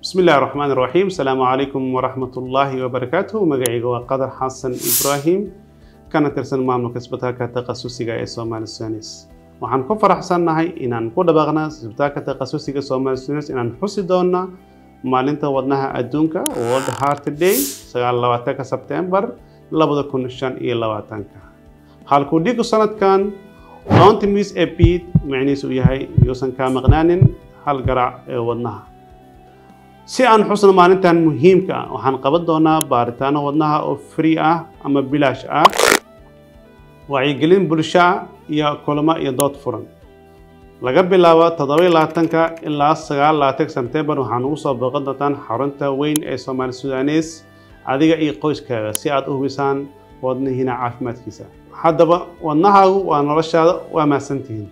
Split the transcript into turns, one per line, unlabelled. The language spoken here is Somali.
بسم الله الرحمن الرحيم. السلام عليكم ورحمة الله وبركاته. مقعيق وقدر حسن إبراهيم كانت ترسل مامنو كسبتها كتقسوسي سومالي سونيس وحن كفر حسناهي إنان كودا بغنا سبتها كتقسوسي سومالي سونيس إنان حسي دونا مالينتا ودناها أدونكا وورد هارت داي سغال لواتاكا سبتمبر لابد كونشان إيه لواتانكا حالكو ديكو سنة كان don't miss a beat معني سويهاي يوسن كامغنانين حال قرع ودناها si aan xusno maalintan muhiimka ah waxaan qaban doonaa baaritaano wadnaha oo free ah ama bilaash ah wacyigelin bulsho iyo kulamo iyo dood furan laga bilaabo 27ka ilaa 29 September waxaan ugu soo booqan doontaan xarunta weyn ee Soomaali Suudanees adiga iyo qoyskaaga si aad u hubisaan wadnihiina caafimaadkiisa haddaba wadnahaagu waa noloshaada waa maasantihiin